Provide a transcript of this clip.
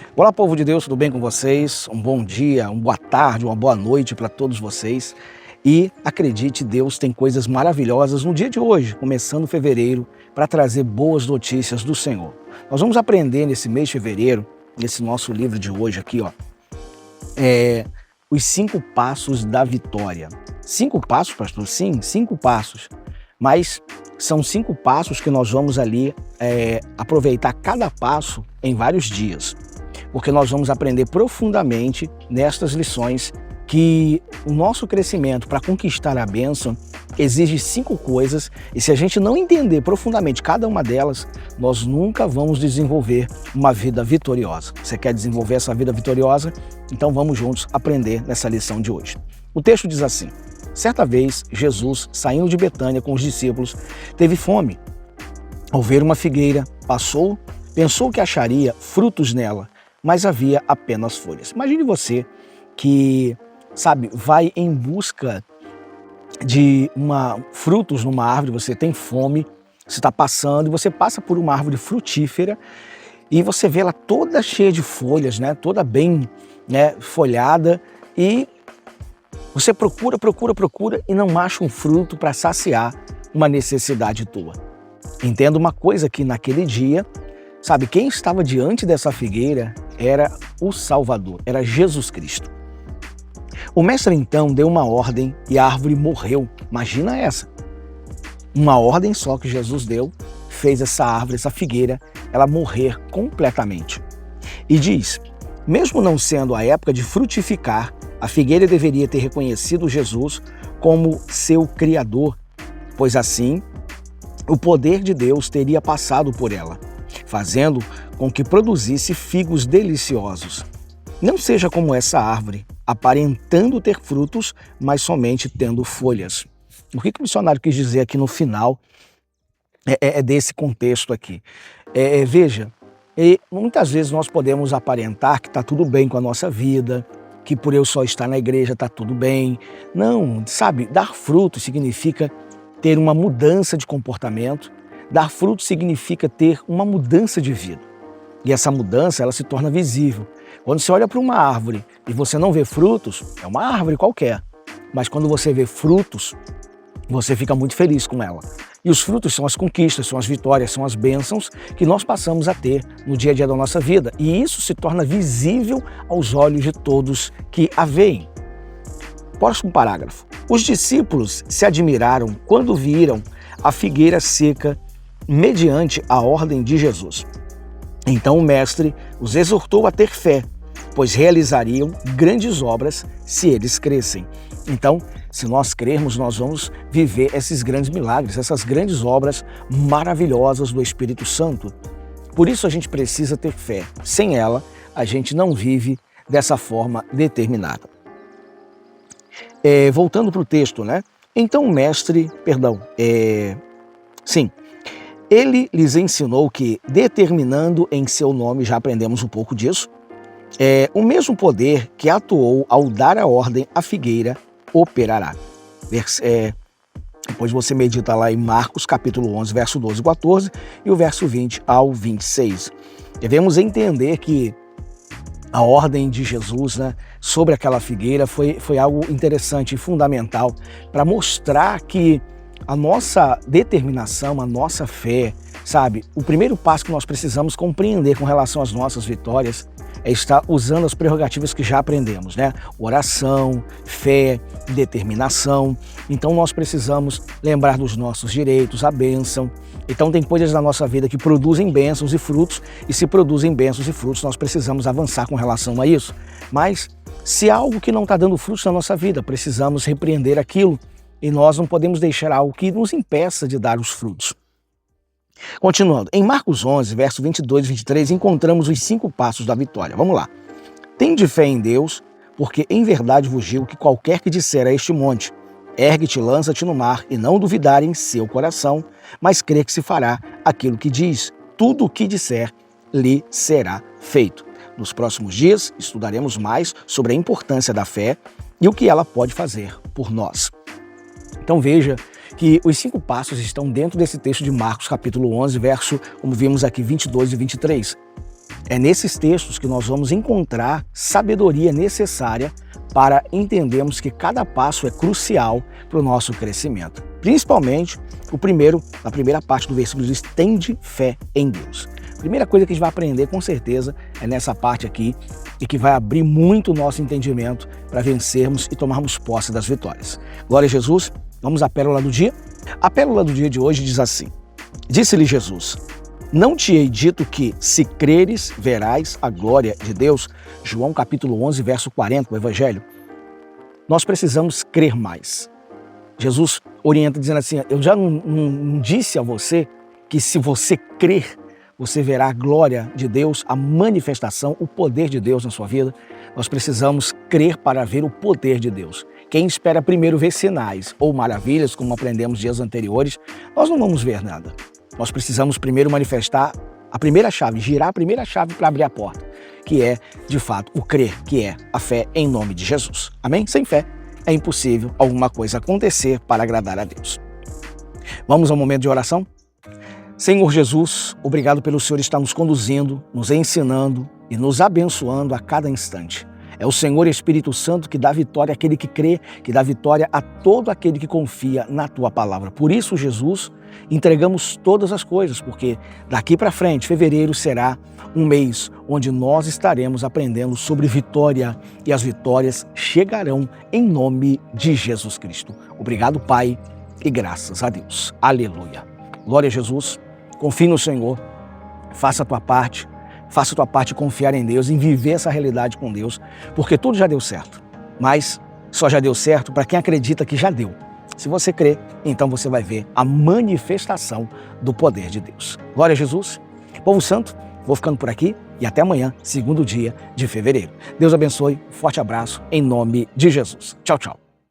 Olá, povo de Deus, tudo bem com vocês? Um bom dia, uma boa tarde, uma boa noite para todos vocês. E acredite, Deus tem coisas maravilhosas no dia de hoje, começando fevereiro, para trazer boas notícias do Senhor. Nós vamos aprender nesse mês de fevereiro, nesse nosso livro de hoje aqui, os 5 passos da vitória. 5 passos, pastor? Sim, 5 passos. Mas são 5 passos que nós vamos ali aproveitar cada passo em vários dias. Porque nós vamos aprender profundamente nestas lições que o nosso crescimento para conquistar a bênção exige 5 coisas, e se a gente não entender profundamente cada uma delas, nós nunca vamos desenvolver uma vida vitoriosa. Você quer desenvolver essa vida vitoriosa? Então vamos juntos aprender nessa lição de hoje. O texto diz assim: certa vez, Jesus, saindo de Betânia com os discípulos, teve fome. Ao ver uma figueira, pensou que acharia frutos nela, mas havia apenas folhas. Imagine você que, vai em busca de frutos numa árvore, você tem fome, você está passando e você passa por uma árvore frutífera e você vê ela toda cheia de folhas, toda bem folhada, e você procura e não acha um fruto para saciar uma necessidade tua. Entenda uma coisa, que naquele dia, quem estava diante dessa figueira era o Salvador, era Jesus Cristo. O mestre então deu uma ordem e a árvore morreu. Imagina essa. Uma ordem só que Jesus deu fez essa árvore, essa figueira, ela morrer completamente. E diz: mesmo não sendo a época de frutificar, a figueira deveria ter reconhecido Jesus como seu Criador, pois assim o poder de Deus teria passado por ela, fazendo com que produzisse figos deliciosos. Não seja como essa árvore, aparentando ter frutos, mas somente tendo folhas. O que o missionário quis dizer aqui no final é desse contexto aqui. Veja, muitas vezes nós podemos aparentar que está tudo bem com a nossa vida, que por eu só estar na igreja está tudo bem. Não, dar fruto significa ter uma mudança de comportamento. Dar fruto significa ter uma mudança de vida. E essa mudança, ela se torna visível. Quando você olha para uma árvore e você não vê frutos, é uma árvore qualquer. Mas quando você vê frutos, você fica muito feliz com ela. E os frutos são as conquistas, são as vitórias, são as bênçãos que nós passamos a ter no dia a dia da nossa vida. E isso se torna visível aos olhos de todos que a veem. Próximo parágrafo. Os discípulos se admiraram quando viram a figueira seca mediante a ordem de Jesus. Então o mestre os exortou a ter fé, pois realizariam grandes obras se eles crescem. Então, se nós crermos, nós vamos viver esses grandes milagres, essas grandes obras maravilhosas do Espírito Santo. Por isso a gente precisa ter fé. Sem ela, a gente não vive dessa forma determinada. Voltando para o texto, Então o mestre, ele lhes ensinou que, determinando em seu nome, já aprendemos um pouco disso, o mesmo poder que atuou ao dar a ordem à figueira operará. Depois você medita lá em Marcos, capítulo 11, verso 12 e 14, e o verso 20 ao 26. Devemos entender que a ordem de Jesus sobre aquela figueira foi algo interessante e fundamental para mostrar que a nossa determinação, a nossa fé, o primeiro passo que nós precisamos compreender com relação às nossas vitórias é estar usando as prerrogativas que já aprendemos, Oração, fé, determinação. Então nós precisamos lembrar dos nossos direitos, a bênção. Então tem coisas na nossa vida que produzem bênçãos e frutos, e se produzem bênçãos e frutos, nós precisamos avançar com relação a isso. Mas se há algo que não está dando frutos na nossa vida, precisamos repreender aquilo. E nós não podemos deixar algo que nos impeça de dar os frutos. Continuando, em Marcos 11, verso 22 e 23, encontramos os 5 passos da vitória. Vamos lá. Tende fé em Deus, porque em verdade vos digo que qualquer que disser a este monte, ergue-te e lança-te no mar, e não duvidar em seu coração, mas crê que se fará aquilo que diz, tudo o que disser lhe será feito. Nos próximos dias, estudaremos mais sobre a importância da fé e o que ela pode fazer por nós. Então veja que os 5 passos estão dentro desse texto de Marcos, capítulo 11, verso, como vimos aqui, 22 e 23. É nesses textos que nós vamos encontrar sabedoria necessária para entendermos que cada passo é crucial para o nosso crescimento. Principalmente a primeira parte do versículo diz: tende fé em Deus. A primeira coisa que a gente vai aprender com certeza é nessa parte aqui e que vai abrir muito o nosso entendimento para vencermos e tomarmos posse das vitórias. Glória a Jesus. Vamos à pérola do dia? A pérola do dia de hoje diz assim: disse-lhe Jesus: não te hei dito que, se creres, verás a glória de Deus? João capítulo 11, verso 40, o Evangelho. Nós precisamos crer mais. Jesus orienta dizendo assim: eu já não disse a você que se você crer, você verá a glória de Deus, a manifestação, o poder de Deus na sua vida? Nós precisamos crer para ver o poder de Deus. Quem espera primeiro ver sinais ou maravilhas, como aprendemos dias anteriores, nós não vamos ver nada. Nós precisamos primeiro manifestar a primeira chave, girar a primeira chave para abrir a porta, que é, de fato, o crer, que é a fé em nome de Jesus. Amém? Sem fé é impossível alguma coisa acontecer para agradar a Deus. Vamos ao momento de oração? Senhor Jesus, obrigado pelo Senhor estar nos conduzindo, nos ensinando e nos abençoando a cada instante. É o Senhor Espírito Santo que dá vitória àquele que crê, que dá vitória a todo aquele que confia na Tua palavra. Por isso, Jesus, entregamos todas as coisas, porque daqui para frente, fevereiro será um mês onde nós estaremos aprendendo sobre vitória e as vitórias chegarão em nome de Jesus Cristo. Obrigado, Pai, e graças a Deus. Aleluia. Glória a Jesus. Confie no Senhor. Faça a tua parte em confiar em Deus, em viver essa realidade com Deus, porque tudo já deu certo. Mas só já deu certo para quem acredita que já deu. Se você crê, então você vai ver a manifestação do poder de Deus. Glória a Jesus. Povo santo, vou ficando por aqui e até amanhã, segundo dia de fevereiro. Deus abençoe, forte abraço, em nome de Jesus. Tchau, tchau.